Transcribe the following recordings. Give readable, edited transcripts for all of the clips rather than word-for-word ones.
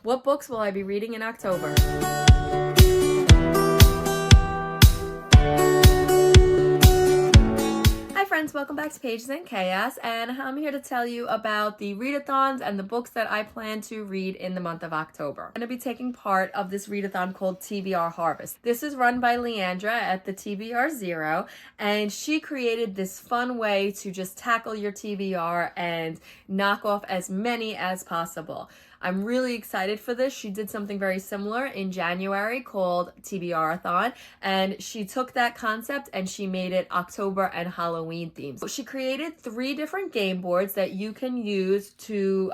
What books will I be reading in October? Hi friends, welcome back to Pages and Chaos, and I'm here to tell you about the readathons and the books that I plan to read in the month of October. I'm going to be taking part of this readathon called TBR Harvest. This is run by Leandra at the TBR Zero, and she created this fun way to just tackle your TBR and knock off as many as possible. I'm really excited for this. She did something very similar in January called TBR-a-thon, and she took that concept and she made it October and Halloween themes. So she created 3 different game boards that you can use to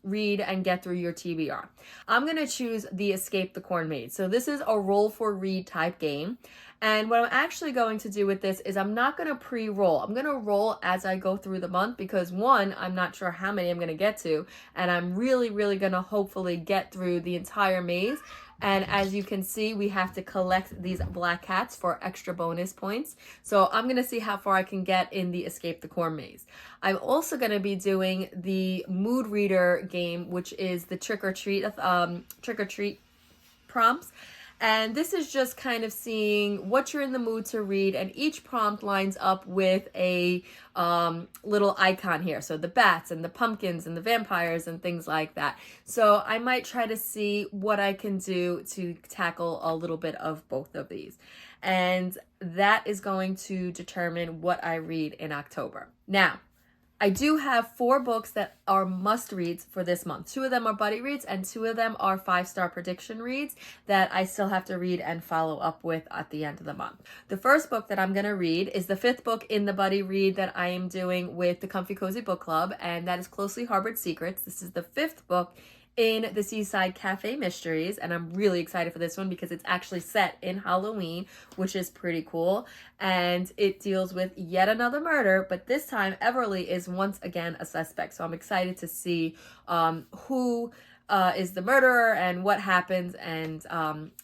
read and get through your TBR. I'm going to choose the Escape the Corn Maze. So this is a roll for read type game. And what I'm actually going to do with this is I'm not going to pre-roll. I'm going to roll as I go through the month because 1, I'm not sure how many I'm going to get to. And I'm really going to hopefully get through the entire maze. And as you can see, we have to collect these black cats for extra bonus points. So I'm going to see how far I can get in the Escape the Corn Maze. I'm also going to be doing the Mood Reader game, which is the trick or treat prompts. And this is just kind of seeing what you're in the mood to read, and each prompt lines up with a little icon here. So the bats and the pumpkins and the vampires and things like that. So I might try to see what I can do to tackle a little bit of both of these. And that is going to determine what I read in October. Now, I do have 4 books that are must reads for this month. 2 of them are buddy reads and 2 of them are 5-star prediction reads that I still have to read and follow up with at the end of the month. The first book that I'm going to read is the 5th book in the buddy read that I am doing with the Comfy Cozy Book Club, and that is Closely Harbored Secrets. This is the 5th book in the Seaside Cafe Mysteries, and I'm really excited for this one because it's actually set in Halloween, which is pretty cool, and it deals with yet another murder, but this time Everly is once again a suspect, so I'm excited to see who is the murderer and what happens, and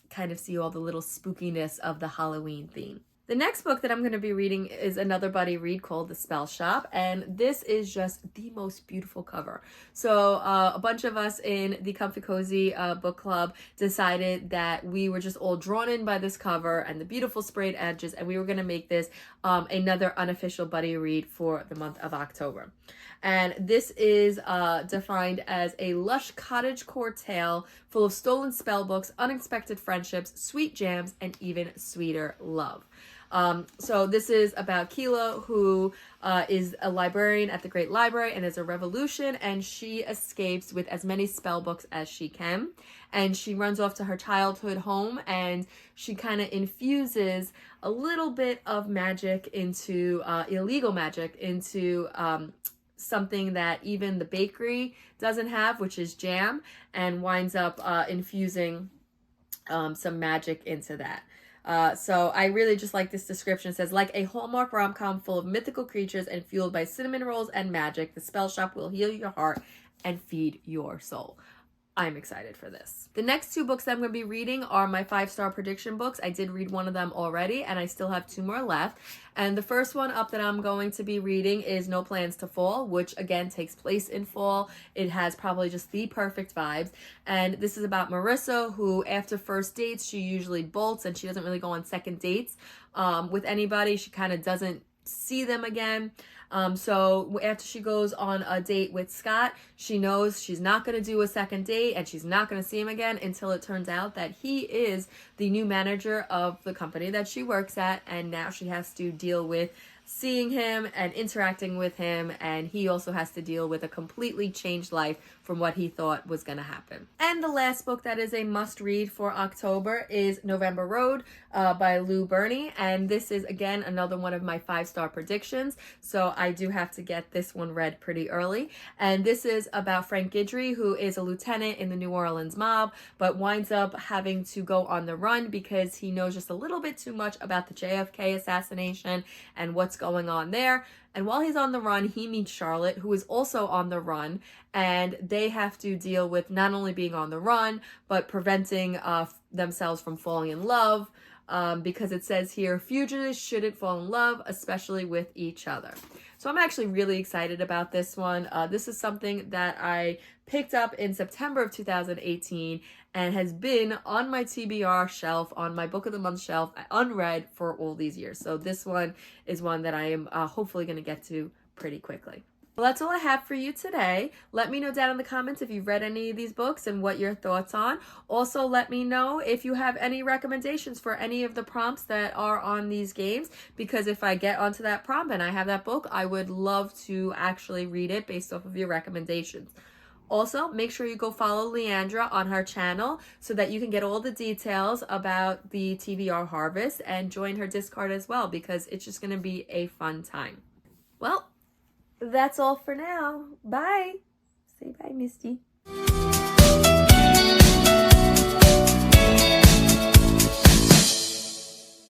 kind of see all the little spookiness of the Halloween theme. The next book that I'm going to be reading is another buddy read called The Spellshop, and this is just the most beautiful cover. So a bunch of us in the Comfy Cozy Book Club decided that we were just all drawn in by this cover and the beautiful sprayed edges, and we were going to make this another unofficial buddy read for the month of October. And this is defined as a lush cottagecore tale full of stolen spell books, unexpected friendships, sweet jams, and even sweeter love. So this is about Kilo, who is a librarian at the Great Library and is a revolution, and she escapes with as many spell books as she can, and she runs off to her childhood home, and she kind of infuses a little bit of magic into illegal magic into something that even the bakery doesn't have, which is jam, and winds up infusing some magic into that. So I really just like this description. It says, like a Hallmark rom-com full of mythical creatures and fueled by cinnamon rolls and magic, the Spellshop will heal your heart and feed your soul. I'm excited for this. The next 2 books that I'm going to be reading are my 5-star prediction books. I did read one of them already, and I still have 2 more left. And the first one up that I'm going to be reading is No Plans to Fall, which again takes place in fall. It has probably just the perfect vibes. And this is about Marissa, who after first dates, she usually bolts and she doesn't really go on second dates with anybody. She kind of doesn't see them again. So after she goes on a date with Scott, she knows she's not going to do a second date and she's not going to see him again until it turns out that he is the new manager of the company that she works at, and now she has to deal with seeing him and interacting with him, and he also has to deal with a completely changed life from what he thought was going to happen. And the last book that is a must read for October is November Road by Berney, and this is again another one of my 5-star predictions, so I do have to get this one read pretty early. And this is about Frank Guidry, who is a lieutenant in the New Orleans mob, but winds up having to go on the run because he knows just a little bit too much about the JFK assassination and what's going on there. And while he's on the run, he meets Charlotte, who is also on the run, and they have to deal with not only being on the run, but preventing themselves from falling in love, because it says here, fugitives shouldn't fall in love, especially with each other. So I'm actually really excited about this one. This is something that I picked up in September of 2018 and has been on my TBR shelf, on my book of the month shelf, unread for all these years. So this one is one that I am hopefully going to get to pretty quickly. Well, that's all I have for you today. Let me know down in the comments if you've read any of these books and what your thoughts on. Also, let me know if you have any recommendations for any of the prompts that are on these games, because if I get onto that prompt and I have that book, I would love to actually read it based off of your recommendations. Also, make sure you go follow Leandra on her channel so that you can get all the details about the TBR harvest and join her Discord as well, because it's just going to be a fun time. Well, that's all for now. Bye. Say bye, Misty.